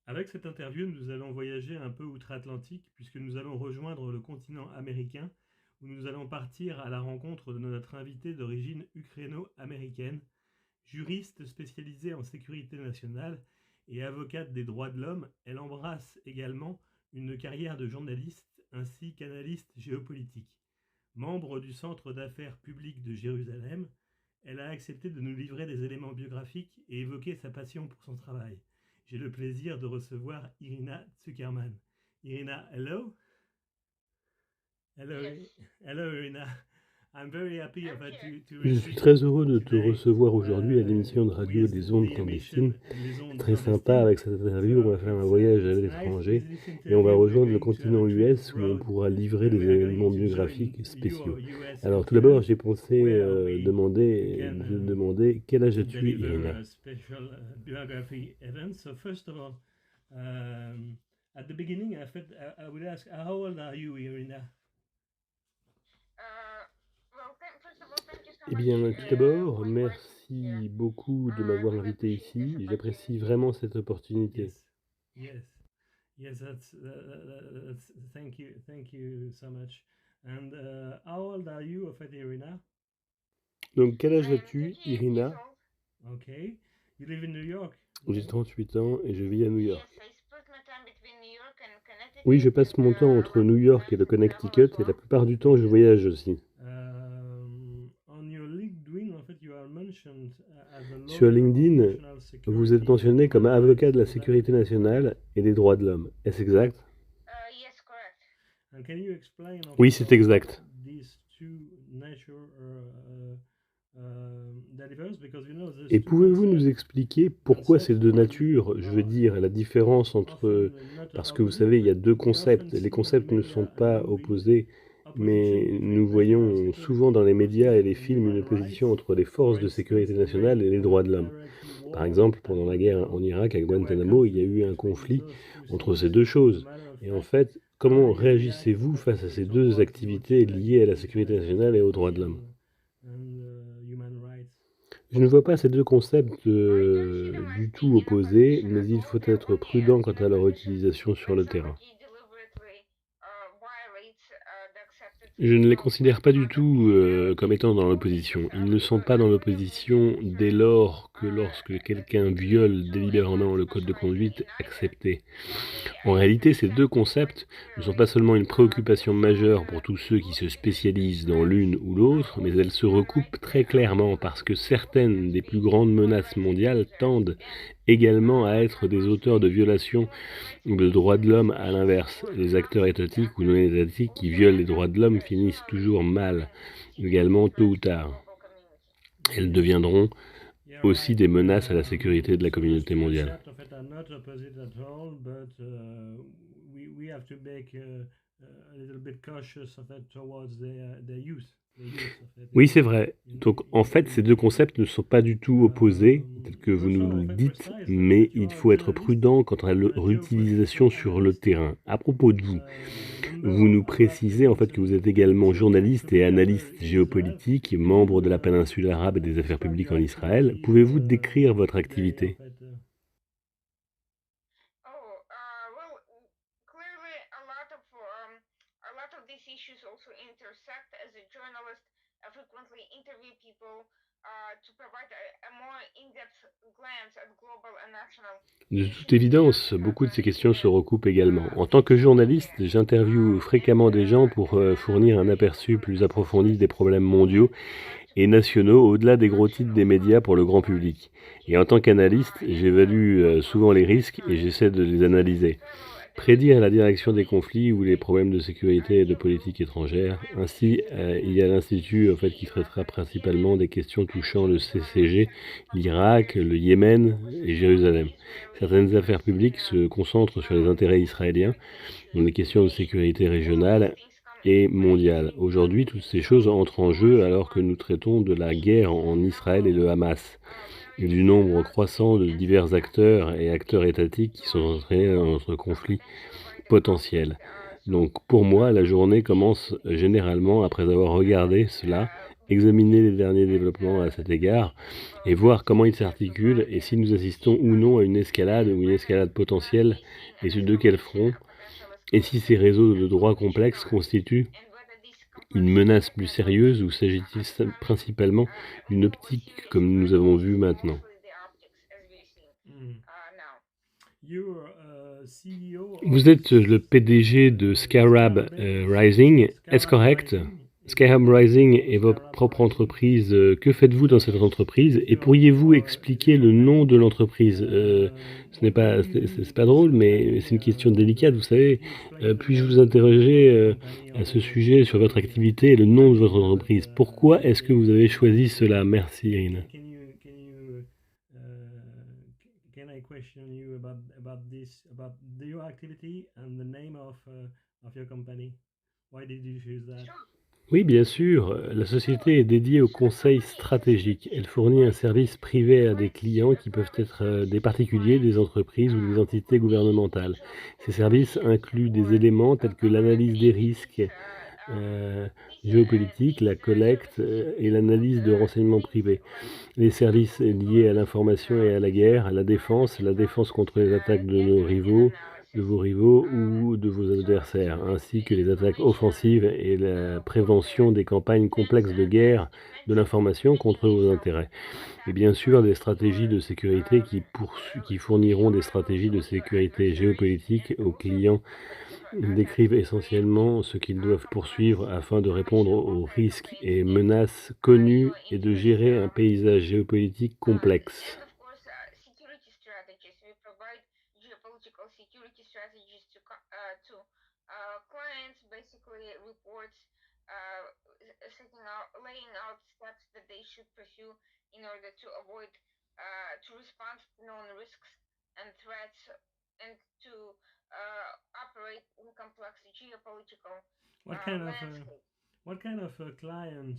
Avec cette interview, nous allons voyager un peu outre-Atlantique puisque nous allons rejoindre le continent américain où nous allons partir à la rencontre de notre invitée d'origine ukraino-américaine, juriste spécialisée en sécurité nationale et avocate des droits de l'homme. Elle embrasse également une carrière de journaliste ainsi qu'analyste géopolitique. Membre du Centre d'affaires publiques de Jérusalem, elle a accepté de nous livrer des éléments biographiques et évoquer sa passion pour son travail. J'ai le plaisir de recevoir Irina Zuckerman. Irina, hello. Hello, Yes. hello, Irina. I'm very happy I'm here. to Je suis receive très you heureux de te today recevoir aujourd'hui à l'émission de radio with Les Ondes the clandestines. emission Les C'est Ondes très sympa, Clandestines. avec cette interview, on va faire un voyage à It's nice with l'étranger this et on va interview. We're rejoindre le going to have a continent trip US où on abroad pourra livrer and des we are going éléments to join biographiques your spéciaux. US Alors tout d'abord, conference j'ai pensé where we demander quel âge can as-tu, deliver Irina? a special biography event. So first of all, at the beginning, I would ask, how old are you, Irina? First of all, thank you so Eh much bien, tout d'abord, for inviting me here. merci beaucoup de m'avoir Really invité appreciate this ici. J'apprécie opportunity. vraiment cette opportunité. Yes, yes, yes. That's thank you so much. And how old are you, Irina? Donc, quel âge I am as-tu, 38 years Irina? old. Okay, you live in New York. J'ai 38 ans et je vis à New York. Yes, I split my time between New York and Oui, je Connecticut, passe mon temps and a entre lot New of York et times le I travel Connecticut as et la well. plupart du temps je voyage aussi. On your LinkedIn, you are mentioned as a Sur lawyer of LinkedIn, national vous êtes security and mentionné comme human avocat rights. de la Is that sécurité nationale et des droits de l'homme. Est-ce exact? Yes, correct. And can you explain Oui, c'est exact. these two nature delivers? Because those Et two pouvez-vous nous concepts expliquer pourquoi ces deux natures, je veux dire la différence entre... Parce que vous savez, il y a deux concepts, les concepts ne sont pas opposés, mais nous voyons souvent dans les médias et les films une opposition entre les forces de sécurité nationale et les droits de l'homme. Par exemple, pendant la guerre en Irak, à Guantanamo, il y a eu un conflit entre ces deux choses. Et en fait, comment réagissez-vous face à ces deux activités liées à la sécurité nationale et aux droits de l'homme? Je ne vois pas ces deux concepts du tout opposés, mais il faut être prudent quant à leur utilisation sur le terrain. Je ne les considère pas du tout comme étant dans l'opposition. Ils ne sont pas dans l'opposition dès lors que lorsque quelqu'un viole délibérément le code de conduite accepté. En réalité, ces deux concepts ne sont pas seulement une préoccupation majeure pour tous ceux qui se spécialisent dans l'une ou l'autre, mais elles se recoupent très clairement parce que certaines des plus grandes menaces mondiales tendent également à être des auteurs de violations de droits de l'homme. À l'inverse, les acteurs étatiques ou non étatiques qui violent les droits de l'homme finissent toujours mal, également tôt ou tard. Elles deviendront aussi des menaces à la sécurité de la communauté mondiale. Oui, c'est vrai. Donc, en fait, ces deux concepts ne sont pas du tout opposés, tel que vous nous le dites, mais il faut être prudent quant à leur utilisation sur le terrain. À propos de vous, vous nous précisez en fait que vous êtes également journaliste et analyste géopolitique, membre de la péninsule arabe et des affaires publiques en Israël. Pouvez-vous décrire votre activité? These issues also intersect. As a journalist, I frequently interview people to provide a more in-depth glance at global and national De toute issues évidence, that beaucoup de happen ces in questions se recoupent également. En tant the que global journaliste, affairs. j'interviewe fréquemment des gens pour fournir un aperçu plus approfondi des problèmes mondiaux et nationaux au-delà des gros titres des médias pour le grand public. Et en tant qu'analyste, j'évalue souvent les risques et j'essaie de les analyser. Prédire la direction des conflits ou les problèmes de sécurité et de politique étrangère. Ainsi, il y a l'Institut en fait, qui traitera principalement des questions touchant le CCG, l'Irak, le Yémen et Jérusalem. Certaines affaires publiques se concentrent sur les intérêts israéliens, dans les questions de sécurité régionale et mondiale. Aujourd'hui, toutes ces choses entrent en jeu alors que nous traitons de la guerre en Israël et le Hamas, et du nombre croissant de divers acteurs et acteurs étatiques qui sont entrés dans notre conflit potentiel. Donc pour moi, la journée commence généralement après avoir regardé cela examiner les derniers développements à cet égard et voir comment ils s'articulent et si nous assistons ou non à une escalade ou une escalade potentielle et sur de quel front, et si ces réseaux de droits complexes constituent une menace plus sérieuse ou s'agit-il principalement d'une optique comme nous avons vu maintenant? Hmm. You're CEO Vous êtes le PDG de Scarab Rising, est-ce correct? Scarab Rising est votre propre entreprise. Que faites-vous dans cette entreprise? Et pourriez-vous expliquer le nom de l'entreprise? Ce n'est pas, c'est pas drôle, mais c'est une question délicate, vous savez. Puis-je vous interroger à ce sujet sur votre activité et le nom de votre entreprise? Pourquoi est-ce que vous avez choisi cela? Merci, Irina. Can I question you about your activity and the name of your company? Why did you choose that? Oui, bien sûr. La société est dédiée au conseil stratégique. Elle fournit un service privé à des clients qui peuvent être des particuliers, des entreprises ou des entités gouvernementales. Ces services incluent des éléments tels que l'analyse des risques géopolitiques, la collecte et l'analyse de renseignements privés. Les services liés à l'information et à la guerre, à la défense contre les attaques de nos rivaux, de vos rivaux ou de vos adversaires, ainsi que les attaques offensives et la prévention des campagnes complexes de guerre de l'information contre vos intérêts. Et bien sûr, des stratégies de sécurité qui fourniront des stratégies de sécurité géopolitique aux clients décrivent essentiellement ce qu'ils doivent poursuivre afin de répondre aux risques et menaces connus et de gérer un paysage géopolitique complexe. And of course, security strategies. We provide geopolitical security strategies to clients, basically reports, laying out steps that they should pursue in order to avoid, to respond to known risks and threats, and to operate in complex geopolitical What kind of landscape. client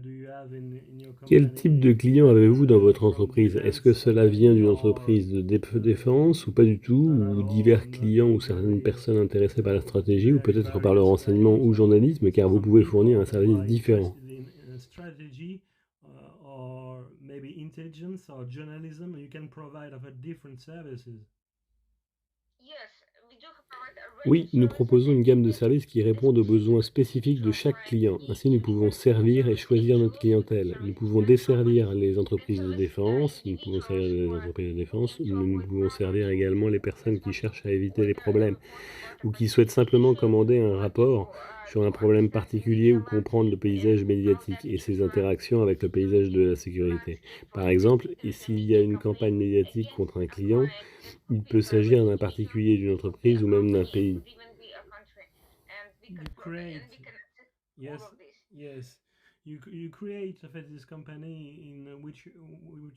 do you have in your Quel company? type de client avez-vous dans votre entreprise? Est-ce que cela vient d'une entreprise de défense ou pas du tout? Ou divers clients ou certaines personnes intéressées par la stratégie ou peut-être par le renseignement ou journalisme car vous pouvez fournir un service différent? Strategy or maybe intelligence or journalism, you can provide of a different services. Yes, we do provide a range Oui, of nous services proposons une and gamme de services qui répondent aux besoins spécifiques de chaque client. Ainsi, nous pouvons servir et choisir notre clientèle. Nous pouvons desservir les entreprises de défense, nous pouvons servir les entreprises de défense, nous pouvons servir également les personnes qui cherchent à éviter les problèmes ou qui souhaitent simplement commander un rapport sur un problème particulier ou comprendre le paysage médiatique et ses interactions avec le paysage de la sécurité. Par exemple, s'il y a une campagne médiatique contre un client, il peut s'agir d'un particulier, d'une entreprise ou même d'un pays. You create, yes, yes. You create of this company in which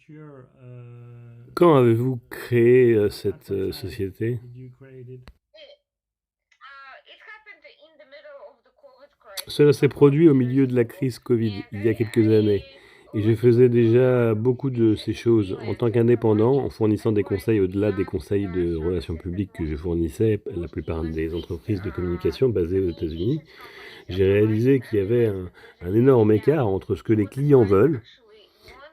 year? Quand avez-vous créé cette société? Did you create it? It happened in the middle of the COVID crisis. Cela s'est produit au milieu de la crise Covid, il y a quelques années. Et je faisais déjà beaucoup de ces choses en tant qu'indépendant, en fournissant des conseils au-delà des conseils de relations publiques que je fournissais à la plupart des entreprises de communication basées aux États-Unis. J'ai réalisé qu'il y avait un énorme écart entre ce que les clients veulent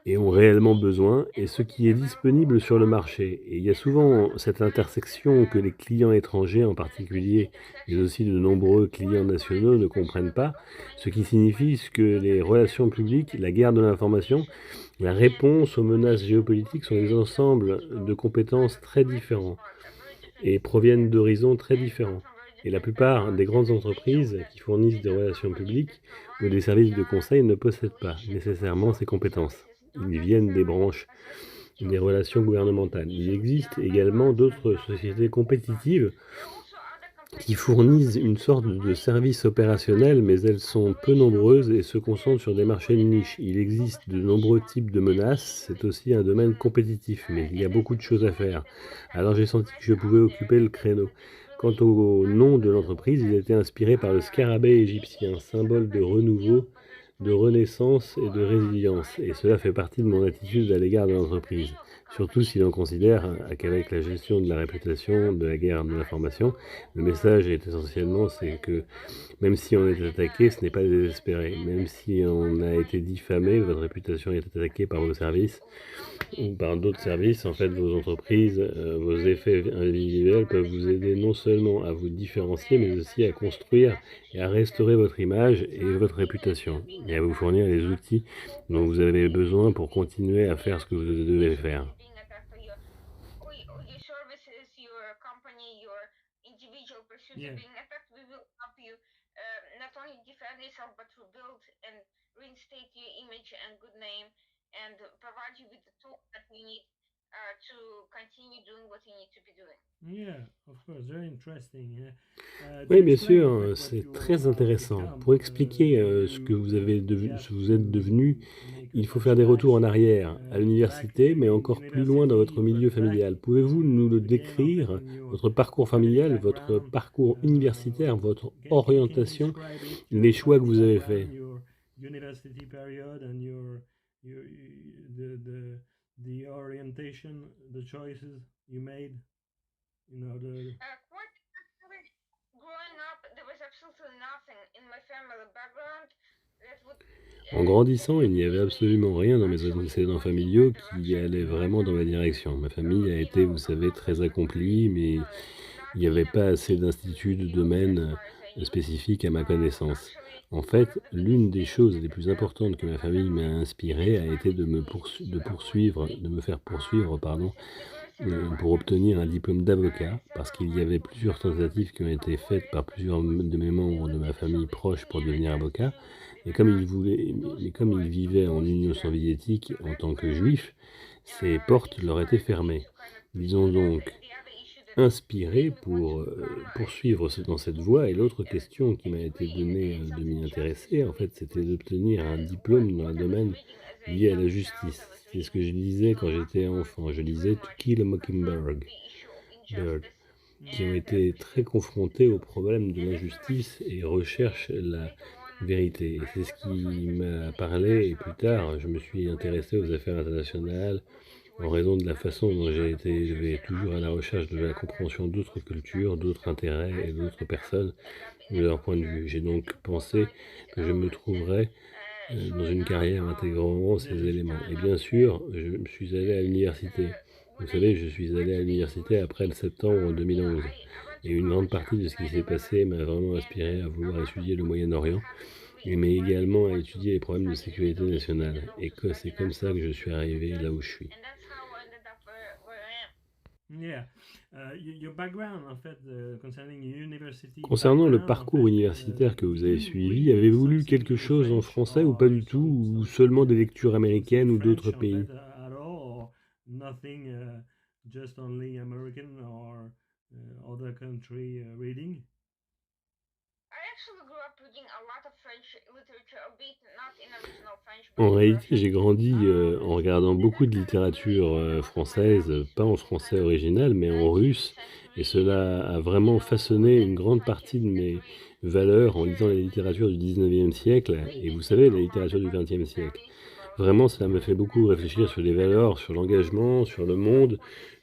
et ont réellement besoin et ce qui est disponible sur le marché. Et il y a souvent cette intersection que les clients étrangers en particulier, mais aussi de nombreux clients nationaux ne comprennent pas, ce qui signifie que les relations publiques, la guerre de l'information, la réponse aux menaces géopolitiques sont des ensembles de compétences très différents et proviennent d'horizons très différents. Et la plupart des grandes entreprises qui fournissent des relations publiques ou des services de conseil ne possèdent pas nécessairement ces compétences. Ils viennent des branches des relations gouvernementales. Il existe également d'autres sociétés compétitives qui fournissent une sorte de service opérationnel, mais elles sont peu nombreuses et se concentrent sur des marchés de niche. Il existe de nombreux types de menaces, c'est aussi un domaine compétitif, mais il y a beaucoup de choses à faire. Alors j'ai senti que je pouvais occuper le créneau. Quant au nom de l'entreprise, il était inspiré par le scarabée égyptien, symbole de renouveau, de renaissance et de résilience, et cela fait partie de mon attitude à l'égard de l'entreprise. Surtout si l'on considère qu'avec la gestion de la réputation, de la guerre de l'information, le message est essentiellement, c'est que même si on est attaqué, ce n'est pas désespéré. Même si on a été diffamé, votre réputation est attaquée par vos services ou par d'autres services, en fait, vos entreprises, vos effets individuels peuvent vous aider non seulement à vous différencier, mais aussi à construire et à restaurer votre image et votre réputation, et à vous fournir les outils dont vous avez besoin pour continuer à faire ce que vous devez faire. Your services, your company, your individual pursuits are Yeah. being attacked, we will help you not only defend yourself but rebuild and reinstate your image and good name and provide you with the tools that you need to continue doing what you need to be doing. Yeah, of course, very interesting. Yeah. To Oui, bien explain a sûr, bit what c'est you très have intéressant. become, Pour expliquer ce que vous avez ce que vous êtes devenu, il faut faire des retours en arrière, à l'université, mais encore plus loin dans votre milieu familial. Pouvez-vous nous le décrire, votre parcours familial, votre parcours universitaire, votre Can you orientation, describe it, les choix que your vous avez faits? background, your university period, and your the orientation, the choices you made in order? Quite actually, growing up, there was absolutely nothing in my family background that would En grandissant, il n'y avait absolument rien dans mes antécédents familiaux qui allait vraiment dans ma direction. Ma famille a été, vous savez, très accomplie, mais il n'y avait pas assez d'instituts, de domaines spécifiques à ma connaissance. En fait, l'une des choses les plus importantes que ma famille m'a inspiré a été de me faire poursuivre, pardon, pour obtenir un diplôme d'avocat, parce qu'il y avait plusieurs tentatives qui ont été faites par plusieurs de mes membres de ma famille proche pour devenir avocat. Et comme ils vivaient en Union soviétique en tant que juifs, ces portes leur étaient fermées. Ils ont donc inspiré pour poursuivre dans cette voie. Et l'autre question qui m'a été donnée de m'y intéresser, en fait, c'était d'obtenir un diplôme dans un domaine lié à la justice. C'est ce que je lisais quand j'étais enfant. Je lisais To Kill a Mockingbird, qui ont été très confrontés au problème de l'injustice et recherchent la vérité. Et c'est ce qui m'a parlé, et plus tard, je me suis intéressé aux affaires internationales en raison de la façon dont j'ai été élevé, toujours à la recherche de la compréhension d'autres cultures, d'autres intérêts et d'autres personnes de leur point de vue. J'ai donc pensé que je me trouverais dans une carrière intégrant ces éléments. Et bien sûr, je me suis allé à l'université. Vous savez, je suis allé à l'université après le septembre 2011. Et une grande partie de ce qui s'est passé m'a vraiment inspiré à vouloir étudier le Moyen-Orient, mais également à étudier les problèmes de sécurité nationale. Et que c'est comme ça que je suis arrivé là où je suis. And that's how I ended up where I am. Yeah. Your background, en fait, concerning university Concernant le background, en parcours fait, universitaire que vous avez you suivi, read avez-vous lu something quelque in chose en French français ou or pas du tout, ou seulement des lectures américaines ou something d'autres French, en pays? fait, at all, or nothing, just only American or other country reading? I actually grew up reading a lot of French literature, albeit not in original French, but En in réalité, Russian. j'ai grandi en regardant beaucoup de littérature française, pas en français original, mais en russe, et cela a vraiment façonné une grande partie de mes valeurs en lisant la littérature du 19e siècle, et vous savez, la littérature du 20e siècle. Vraiment, cela me fait beaucoup réfléchir sur les valeurs, sur l'engagement, sur le monde,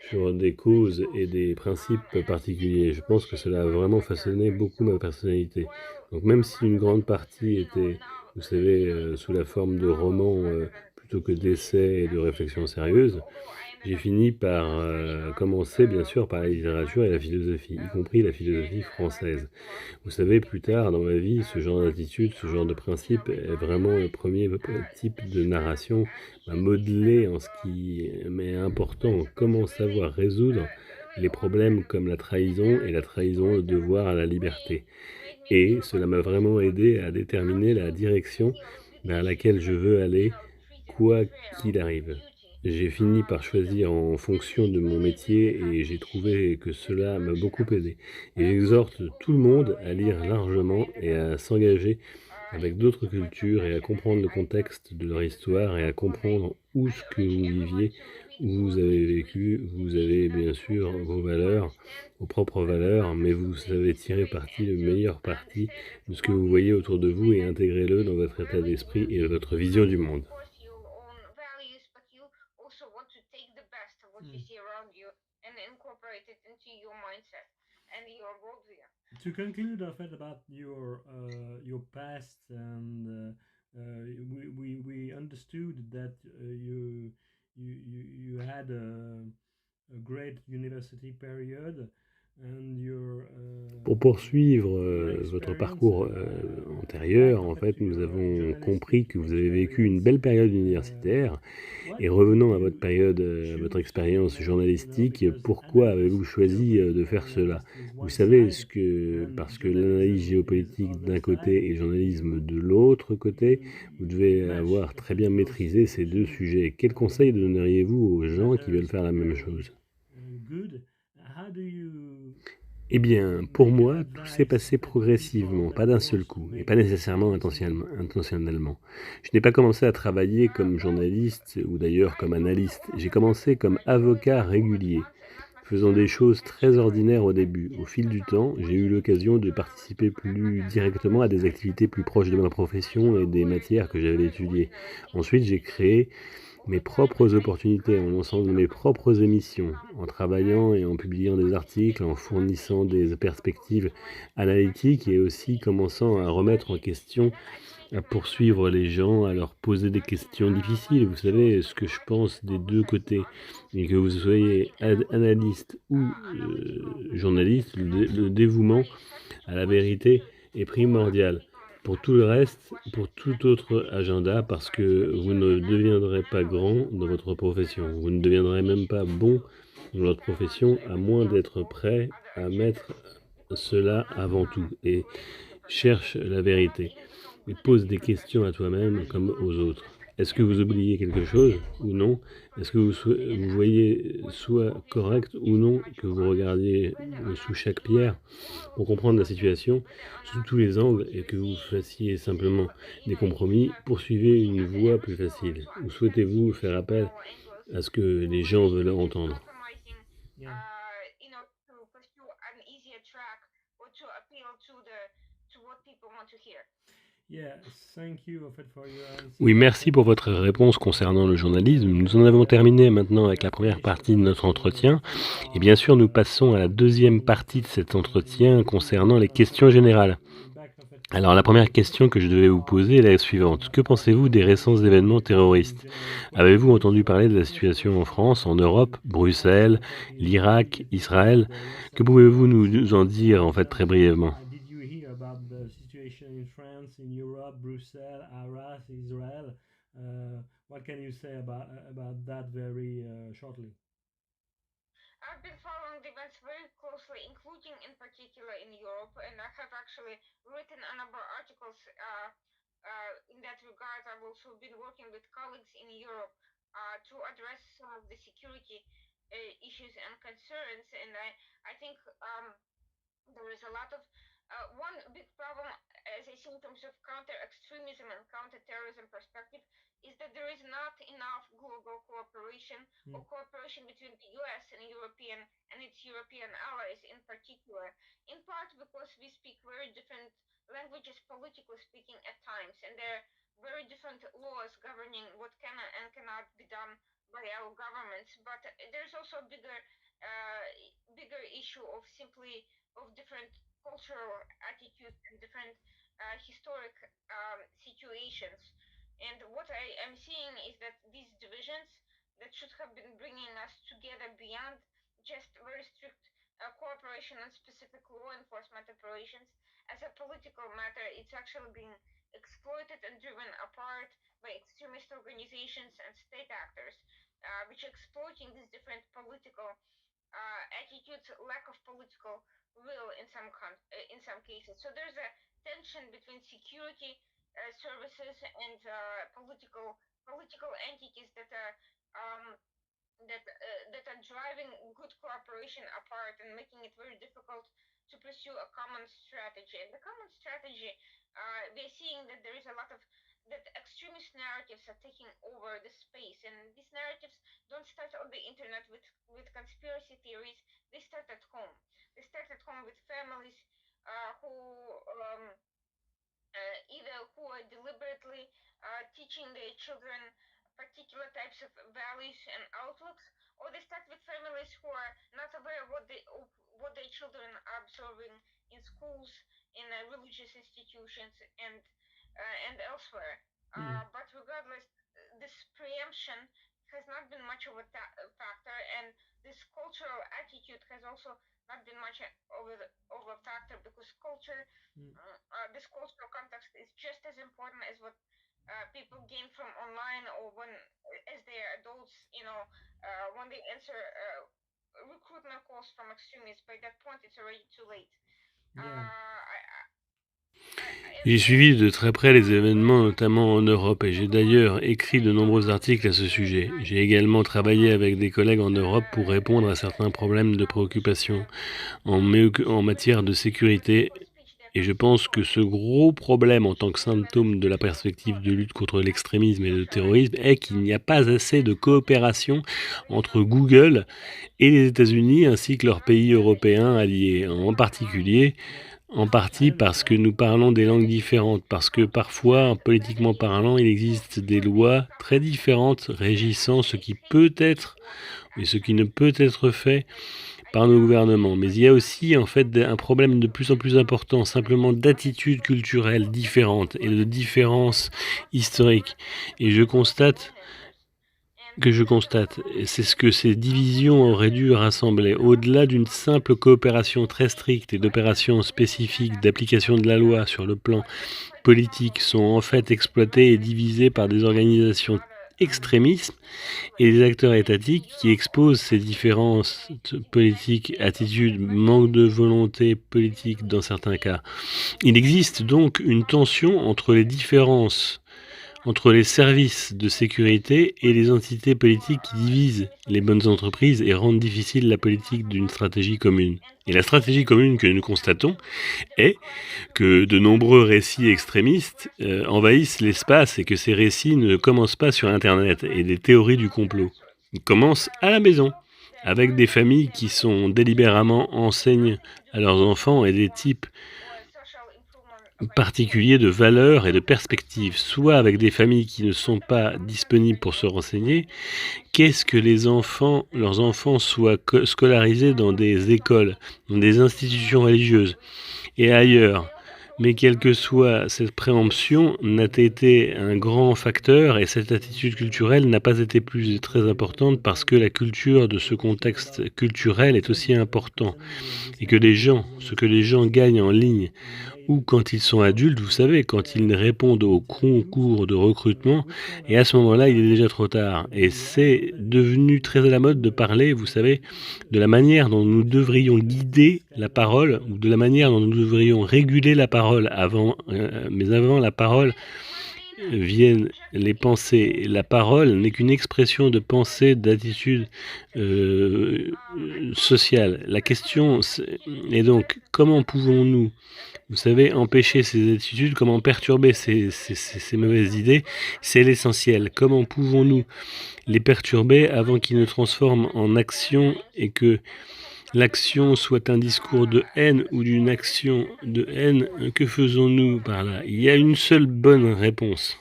sur des causes et des principes particuliers. Je pense que cela a vraiment façonné beaucoup ma personnalité. Donc même si une grande partie était, vous savez, sous la forme de romans plutôt que d'essais et de réflexions sérieuses, j'ai fini par commencer bien sûr par la littérature et la philosophie, y compris la philosophie française. Vous savez, plus tard dans ma vie, ce genre d'attitude, ce genre de principe est vraiment le premier type de narration à modeler en ce qui m'est important, comment savoir résoudre les problèmes comme la trahison et la trahison, le devoir à la liberté. Et cela m'a vraiment aidé à déterminer la direction vers laquelle je veux aller, quoi qu'il arrive. J'ai fini par choisir en fonction de mon métier et j'ai trouvé que cela m'a beaucoup aidé. Et j'exhorte tout le monde à lire largement et à s'engager avec d'autres cultures et à comprendre le contexte de leur histoire et à comprendre où ce que vous viviez, où vous avez vécu. Vous avez bien sûr vos valeurs, vos propres valeurs, mais vous savez tirer parti, le meilleur parti de ce que vous voyez autour de vous et intégrer-le dans votre état d'esprit et votre vision du monde. Of course, your own values, but you also want to take the best integrated into your mindset and your worldview. To conclude of it about your past, and we understood that you had a great university period, and Pour poursuivre your votre experience parcours antérieur, en fait, nous avons compris que vous avez vécu une belle période universitaire. Et revenons à votre période, à votre expérience journalistique, pourquoi avez-vous choisi de faire cela? Vous savez, parce que l'analyse géopolitique d'un côté et le journalisme de l'autre côté, vous devez avoir très bien maîtrisé ces deux sujets. Quels conseils donneriez-vous aux gens qui veulent faire la même chose? Eh bien, pour moi, tout s'est passé progressivement, pas d'un seul coup, et pas nécessairement intentionnellement. Je n'ai pas commencé à travailler comme journaliste ou d'ailleurs comme analyste. J'ai commencé comme avocat régulier, faisant des choses très ordinaires au début. Au fil du temps, j'ai eu l'occasion de participer plus directement à des activités plus proches de ma profession et des matières que j'avais étudiées. Ensuite, j'ai créé mes propres opportunités en lançant mes propres émissions, en travaillant et en publiant des articles, en fournissant des perspectives analytiques et aussi commençant à remettre en question, à poursuivre les gens, à leur poser des questions difficiles. Vous savez, ce que je pense des deux côtés, et que vous soyez analyste ou journaliste, le dévouement à la vérité est primordial. Pour tout le reste, pour tout autre agenda, parce que vous ne deviendrez pas grand dans votre profession. Vous ne deviendrez même pas bon dans votre profession, à moins d'être prêt à mettre cela avant tout. Et cherche la vérité. Et pose des questions à toi-même comme aux autres. Est-ce que vous oubliez quelque chose ou non? Est-ce que vous voyez soit correct ou non que vous regardiez sous chaque pierre pour comprendre la situation sous tous les angles et que vous fassiez simplement des compromis? Poursuivez une voie plus facile. Ou souhaitez-vous faire appel à ce que les gens veulent entendre? Oui, merci pour votre réponse concernant le journalisme. Nous en avons terminé maintenant avec la première partie de notre entretien. Et bien sûr, nous passons à la deuxième partie de cet entretien concernant les questions générales. Alors, la première question que je devais vous poser est la suivante. Que pensez-vous des récents événements terroristes? Avez-vous entendu parler de la situation en France, en Europe, Bruxelles, l'Irak, Israël? Que pouvez-vous nous en dire, en fait, très brièvement? I've been following the events very closely, including in particular in Europe, and I have actually written a number of articles in that regard. I've also been working with colleagues in Europe to address some of the security issues and concerns, and I think there is a lot of one big problem, as I see in terms of counter extremism and counter terrorism perspective, is that there is not enough global cooperation or cooperation between the US and European and its European allies in particular, in part because we speak very different languages, politically speaking, at times, and there are very different laws governing what can and cannot be done by our governments. But there's also a uh, bigger issue of simply of different cultural attitudes and different historic situations. And what I am seeing is that these divisions that should have been bringing us together beyond just very strict cooperation on specific law enforcement operations, as a political matter, it's actually being exploited and driven apart by extremist organizations and state actors, which are exploiting these different political attitudes, lack of political will in some cases. So there's a tension between security services and political entities um, that are driving good cooperation apart and making it very difficult to pursue a common strategy. And the common strategy, we're seeing that there is a lot of that extremist narratives are taking over the space, and these narratives don't start on the internet with conspiracy theories. They start at home. They start at home with families who either who are deliberately teaching their children particular types of values and outlooks, or they start with families who are not aware of what their children are observing in schools, in religious institutions, and elsewhere. Mm. But regardless, this preemption has not been much of a factor, and this cultural attitude has also not been much of a factor, because Mm. this cultural context is just as important as what people gain from online, or when, as they are adults, when they answer recruitment calls from extremists. By that point, it's already too late. Yeah. J'ai suivi de très près les événements, notamment en Europe, et j'ai d'ailleurs écrit de nombreux articles à ce sujet. J'ai également travaillé avec des collègues en Europe pour répondre à certains problèmes de préoccupation en matière de sécurité, et je pense que ce gros problème en tant que symptôme de la perspective de lutte contre l'extrémisme et le terrorisme est qu'il n'y a pas assez de coopération entre Google et les États-Unis ainsi que leurs pays européens alliés, en partie parce que nous parlons des langues différentes, parce que parfois, politiquement parlant, il existe des lois très différentes régissant ce qui peut être et ce qui ne peut être fait par nos gouvernements. Mais il y a aussi en fait un problème de plus en plus important, simplement d'attitudes culturelles différentes et de différences historiques. Et je constate, c'est ce que ces divisions auraient dû rassembler. Au-delà d'une simple coopération très stricte et d'opérations spécifiques d'application de la loi sur le plan politique, sont en fait exploitées et divisées par des organisations extrémistes et des acteurs étatiques qui exposent ces différences politiques, attitudes, manque de volonté politique dans certains cas. Il existe donc une tension entre les différences entre les services de sécurité et les entités politiques qui divisent les bonnes entreprises et rendent difficile la politique d'une stratégie commune. Et la stratégie commune que nous constatons est que de nombreux récits extrémistes envahissent l'espace et que ces récits ne commencent pas sur Internet et des théories du complot. Ils commencent à la maison, avec des familles qui sont délibérément enseignent à leurs enfants et des types particuliers de valeurs et de perspectives, soit avec des familles qui ne sont pas disponibles pour se renseigner. Qu'est-ce que leurs enfants soient scolarisés dans des écoles, dans des institutions religieuses et ailleurs. Mais quelle que soit cette préemption, n'a été un grand facteur et cette attitude culturelle n'a pas été plus très importante parce que la culture de ce contexte culturel est aussi important et que ce que les gens gagnent en ligne ou quand ils sont adultes, vous savez, quand ils répondent au concours de recrutement, et à ce moment-là, il est déjà trop tard. Et c'est devenu très à la mode de parler, vous savez, de la manière dont nous devrions guider la parole, ou de la manière dont nous devrions réguler la parole mais avant la parole viennent les pensées. La parole n'est qu'une expression de pensée, d'attitude sociale. La question est donc, comment pouvons-nous, vous savez, empêcher ces attitudes, comment perturber ces mauvaises idées, c'est l'essentiel. Comment pouvons-nous les perturber avant qu'ils ne transforment en action et que l'action soit un discours de haine ou d'une action de haine? Que faisons-nous par là? Il y a une seule bonne réponse.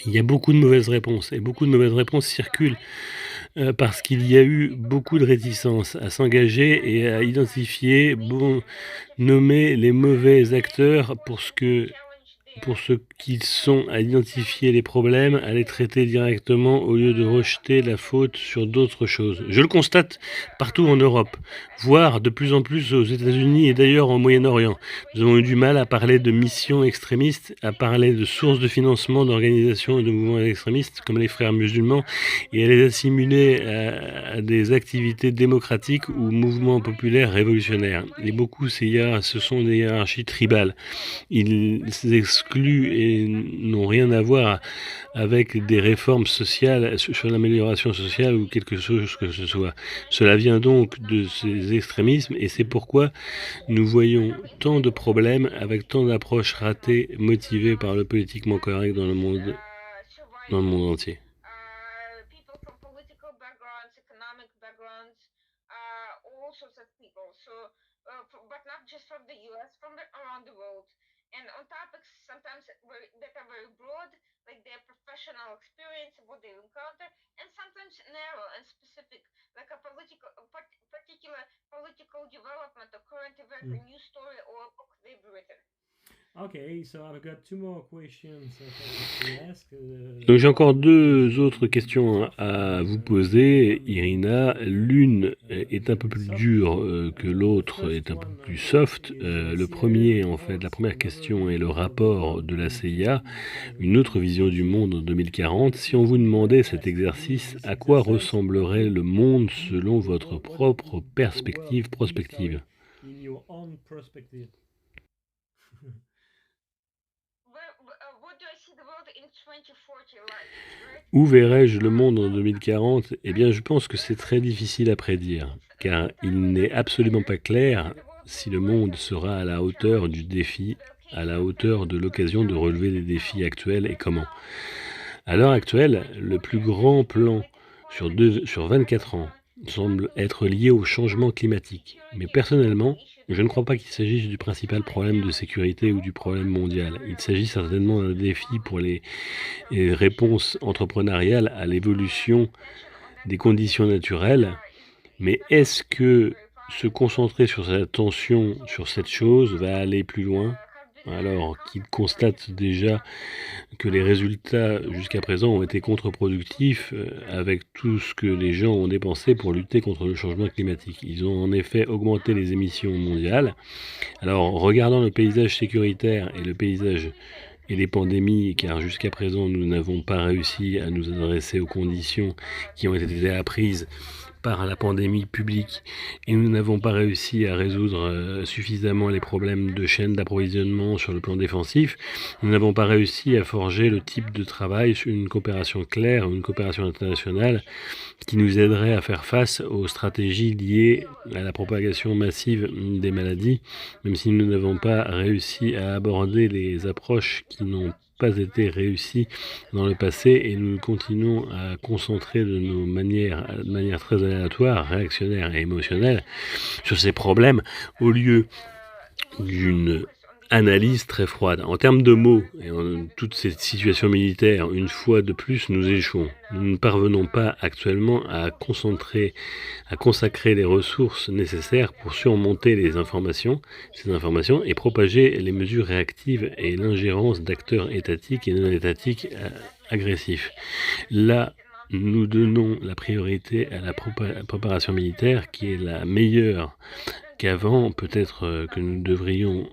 Il y a beaucoup de mauvaises réponses et beaucoup de mauvaises réponses circulent parce qu'il y a eu beaucoup de réticence à s'engager et à identifier, nommer les mauvais acteurs pour ce qu'ils sont, à identifier les problèmes, à les traiter directement au lieu de rejeter la faute sur d'autres choses. Je le constate partout en Europe, voire de plus en plus aux États-Unis et d'ailleurs au Moyen-Orient. Nous avons eu du mal à parler de missions extrémistes, à parler de sources de financement d'organisations et de mouvements extrémistes comme les Frères musulmans et à les assimiler à des activités démocratiques ou mouvements populaires révolutionnaires. Et beaucoup, ce sont des hiérarchies tribales. Ils excluent et n'ont rien à voir avec des réformes sociales, sur l'amélioration sociale ou quelque chose que ce soit. Cela vient donc de ces extrémismes et c'est pourquoi nous voyons tant de problèmes avec tant d'approches ratées motivées par le politiquement correct dans le monde entier. People from political backgrounds, economic backgrounds, all sorts of people. So, but not just from the U.S., from around the world. and on topics sometimes that are very broad, like their professional experience, what they encounter, and sometimes narrow and specific, like a particular political development or current event, a news story, or a book they've written. Okay, so I've got two more questions to ask. Donc j'ai encore deux autres questions à vous poser, Irina. L'une est un peu plus dure que l'autre est un peu plus soft. Le premier, en fait, la première question est le rapport de la CIA, une autre vision du monde en 2040. Si on vous demandait cet exercice, à quoi ressemblerait le monde selon votre propre perspective prospective? In your own perspective. What do I see the world in 2040 like? Où verrais-je le monde en 2040? Eh bien, je pense que c'est très difficile à prédire, car il n'est absolument pas clair si le monde sera à la hauteur du défi, à la hauteur de l'occasion de relever les défis actuels et comment. À l'heure actuelle, le plus grand plan sur 24 ans semble être lié au changement climatique. Mais personnellement, je ne crois pas qu'il s'agisse du principal problème de sécurité ou du problème mondial. Il s'agit certainement d'un défi pour les réponses entrepreneuriales à l'évolution des conditions naturelles. Mais est-ce que se concentrer sur cette attention, sur cette chose, va aller plus loin, alors qu'il constate déjà que les résultats jusqu'à présent ont été contre-productifs avec tout ce que les gens ont dépensé pour lutter contre le changement climatique. Ils ont en effet augmenté les émissions mondiales. Alors, regardant le paysage sécuritaire et le paysage et les pandémies, car jusqu'à présent nous n'avons pas réussi à nous adresser aux conditions qui ont été apprises par la pandémie publique et nous n'avons pas réussi à résoudre suffisamment les problèmes de chaîne d'approvisionnement sur le plan défensif, nous n'avons pas réussi à forger le type de travail sur une coopération claire, une coopération internationale qui nous aiderait à faire face aux stratégies liées à la propagation massive des maladies, même si nous n'avons pas réussi à aborder les approches qui n'ont pas été réussies dans le passé et nous continuons à concentrer de manière très aléatoire, réactionnaire et émotionnelle sur ces problèmes au lieu d'une analyse très froide. En termes de mots et en toutes ces situations militaires, une fois de plus, nous échouons. Nous ne parvenons pas actuellement à consacrer les ressources nécessaires pour surmonter ces informations et propager les mesures réactives et l'ingérence d'acteurs étatiques et non étatiques agressifs. Là, nous donnons la priorité à la préparation militaire qui est la meilleure qu'avant, peut-être que nous devrions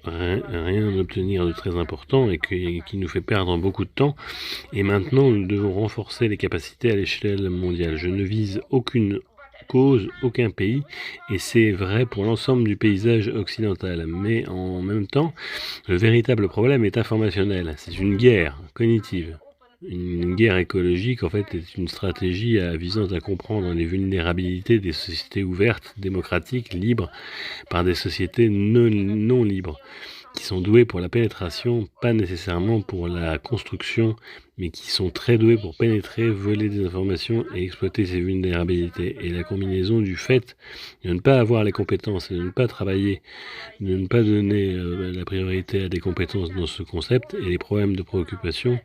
rien obtenir de très important et qui nous fait perdre beaucoup de temps. Et maintenant, nous devons renforcer les capacités à l'échelle mondiale. Je ne vise aucune cause, aucun pays, et c'est vrai pour l'ensemble du paysage occidental. Mais en même temps, le véritable problème est informationnel. C'est une guerre cognitive. Une guerre écologique, en fait, est une stratégie visant à comprendre les vulnérabilités des sociétés ouvertes, démocratiques, libres, par des sociétés non libres, qui sont douées pour la pénétration, pas nécessairement pour la construction, mais qui sont très douées pour pénétrer, voler des informations et exploiter ces vulnérabilités. Et la combinaison du fait de ne pas avoir les compétences et de ne pas travailler, de ne pas donner la priorité à des compétences dans ce concept et les problèmes de préoccupation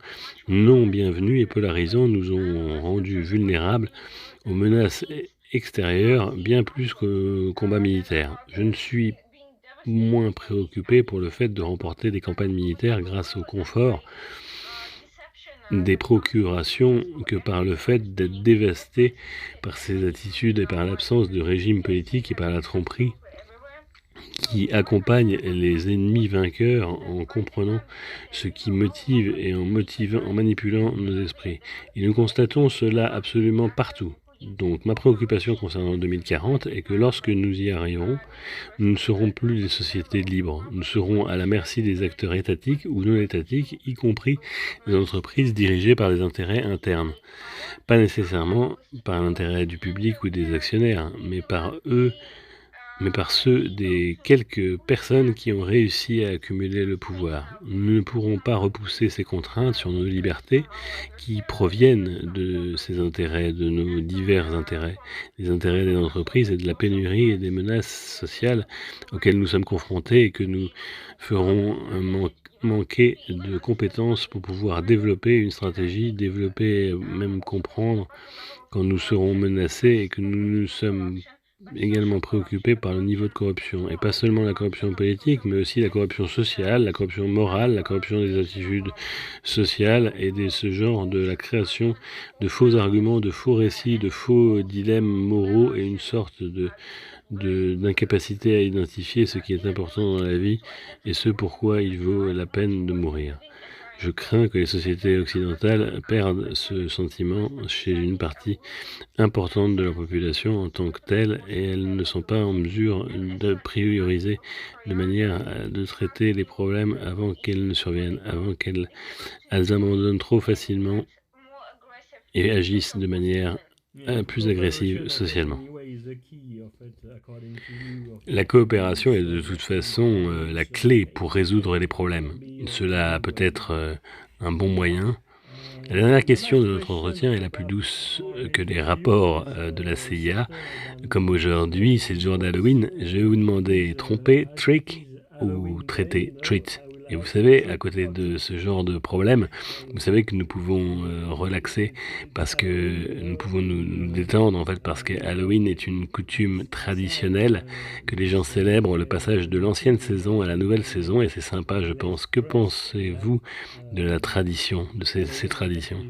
non bienvenus et polarisants nous ont rendus vulnérables aux menaces extérieures bien plus qu'au combat militaire. Je ne suis moins préoccupé pour le fait de remporter des campagnes militaires grâce au confort des procurations que par le fait d'être dévasté par ces attitudes et par l'absence de régime politique et par la tromperie qui accompagne les ennemis vainqueurs en comprenant ce qui motive et en manipulant nos esprits. Et nous constatons cela absolument partout. Donc ma préoccupation concernant 2040 est que lorsque nous y arriverons, nous ne serons plus des sociétés libres. Nous serons à la merci des acteurs étatiques ou non étatiques, y compris des entreprises dirigées par des intérêts internes. Pas nécessairement par l'intérêt du public ou des actionnaires, mais par eux mais par ceux des quelques personnes qui ont réussi à accumuler le pouvoir. Nous ne pourrons pas repousser ces contraintes sur nos libertés qui proviennent de ces intérêts, de nos divers intérêts, des intérêts des entreprises et de la pénurie et des menaces sociales auxquelles nous sommes confrontés et que nous ferons manquer de compétences pour pouvoir développer une stratégie, développer, même comprendre quand nous serons menacés et que nous sommes également préoccupés par le niveau de corruption. Et pas seulement la corruption politique, mais aussi la corruption sociale, la corruption morale, la corruption des attitudes sociales et ce genre de la création de faux arguments, de faux récits, de faux dilemmes moraux et une sorte d'incapacité à identifier ce qui est important dans la vie et ce pourquoi il vaut la peine de mourir. Je crains que les sociétés occidentales perdent ce sentiment chez une partie importante de la population en tant que telle et elles ne sont pas en mesure de prioriser de manière de traiter les problèmes avant qu'elles ne surviennent, avant qu'elles abandonnent trop facilement et agissent de manière plus agressive socialement. La coopération est de toute façon la clé pour résoudre les problèmes. Cela peut être un bon moyen. La dernière question de notre entretien est la plus douce que les rapports de la CIA. Comme aujourd'hui, c'est le jour d'Halloween, je vais vous demander tromper, trick ou traiter, treat. Et vous savez, à côté de ce genre de problème, vous savez que nous pouvons relaxer parce que nous pouvons nous détendre en fait parce que Halloween est une coutume traditionnelle que les gens célèbrent le passage de l'ancienne saison à la nouvelle saison et c'est sympa je pense. Que pensez-vous de la tradition, de ces traditions?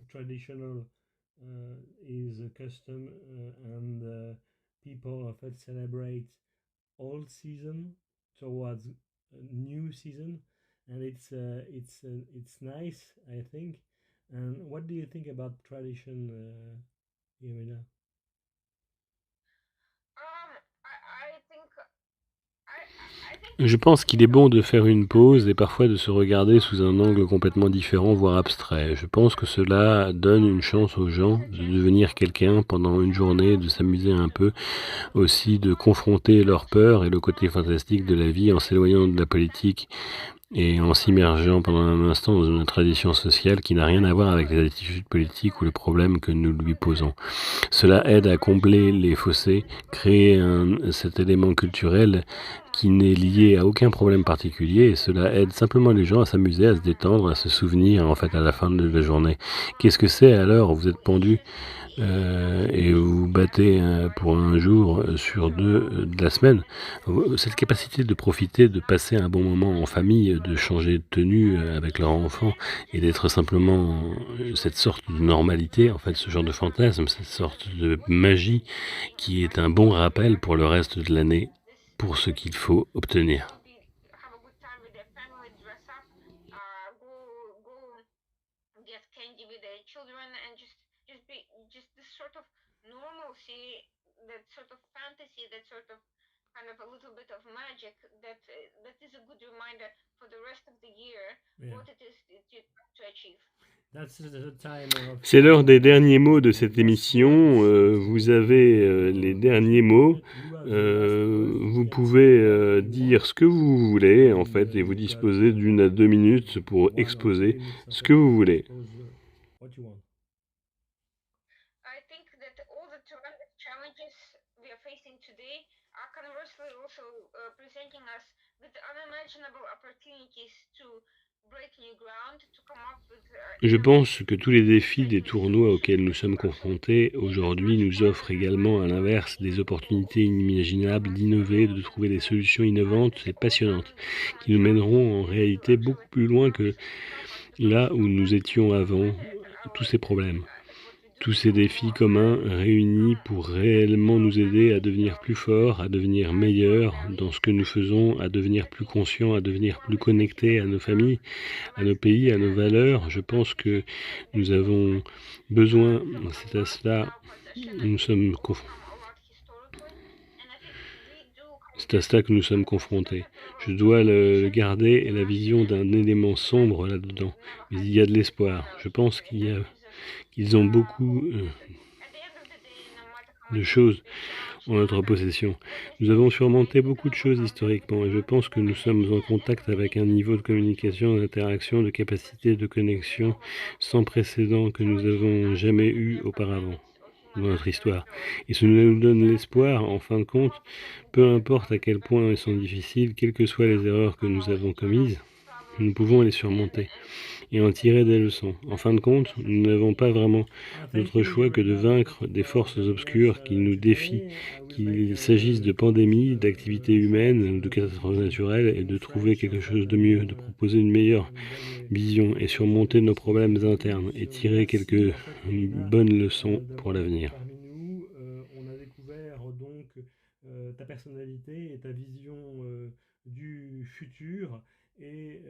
Traditional is a custom and people of it celebrate old season towards a new season and it's nice I think. And what do you think about tradition, Yamina? Je pense qu'il est bon de faire une pause et parfois de se regarder sous un angle complètement différent, voire abstrait. Je pense que cela donne une chance aux gens de devenir quelqu'un pendant une journée, de s'amuser un peu, aussi de confronter leur peur et le côté fantastique de la vie en s'éloignant de la politique et en s'immergeant pendant un instant dans une tradition sociale qui n'a rien à voir avec les attitudes politiques ou le problème que nous lui posons. Cela aide à combler les fossés, créer cet élément culturel qui n'est lié à aucun problème particulier et cela aide simplement les gens à s'amuser, à se détendre, à se souvenir en fait à la fin de la journée. Qu'est-ce que c'est alors? Vous êtes pendu et vous vous battez pour un jour sur deux de la semaine. Cette capacité de profiter, de passer un bon moment en famille, de changer de tenue avec leur enfant et d'être simplement cette sorte de normalité, en fait, ce genre de fantasme, cette sorte de magie qui est un bon rappel pour le reste de l'année pour ce qu'il faut obtenir. That sort of fantasy, that sort of kind of a little bit of magic that is a good reminder for the rest of the year what it is that you have to achieve. C'est l'heure des derniers mots de cette émission. Vous avez les derniers mots. Vous pouvez dire ce que vous voulez, en fait, et vous disposez d'1 à 2 minutes pour exposer ce que vous voulez. Challenges we are facing today are conversely also presenting us with unimaginable opportunities to break new ground, to come up with. Je pense que tous les défis des tournois auxquels nous sommes confrontés aujourd'hui nous offrent également, à l'inverse, des opportunités inimaginables d'innover, de trouver des solutions innovantes et passionnantes qui nous mèneront en réalité beaucoup plus loin que là où nous étions avant tous ces problèmes. Tous ces défis communs réunis pour réellement nous aider à devenir plus forts, à devenir meilleurs dans ce que nous faisons, à devenir plus conscients, à devenir plus connectés à nos familles, à nos pays, à nos valeurs. Je pense que nous avons besoin, c'est à cela que nous sommes confrontés. Je dois le garder et la vision d'un élément sombre là-dedans. Mais il y a de l'espoir. Je pense qu'ils ont beaucoup de choses en notre possession. Nous avons surmonté beaucoup de choses historiquement et je pense que nous sommes en contact avec un niveau de communication, d'interaction, de capacité de connexion sans précédent que nous n'avons jamais eu auparavant dans notre histoire. Et cela nous donne l'espoir, en fin de compte, peu importe à quel point elles sont difficiles, quelles que soient les erreurs que nous avons commises, nous pouvons les surmonter et en tirer des leçons. En fin de compte, nous n'avons pas vraiment d'autre choix que de vaincre des forces obscures qui nous défient, qu'il s'agisse de pandémies, d'activités humaines ou de catastrophes naturelles, et de trouver quelque chose de mieux, de proposer une meilleure vision et surmonter nos problèmes internes et tirer quelques bonnes leçons pour l'avenir. Parmi nous, on a découvert donc ta personnalité et ta vision du futur et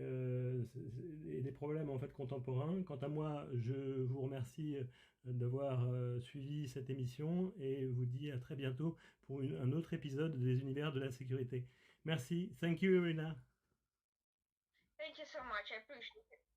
des problèmes en fait contemporains. Quant à moi, je vous remercie d'avoir suivi cette émission et vous dis à très bientôt pour un autre épisode des univers de la sécurité. Merci. Thank you, Irina. Thank you so much. I appreciate it.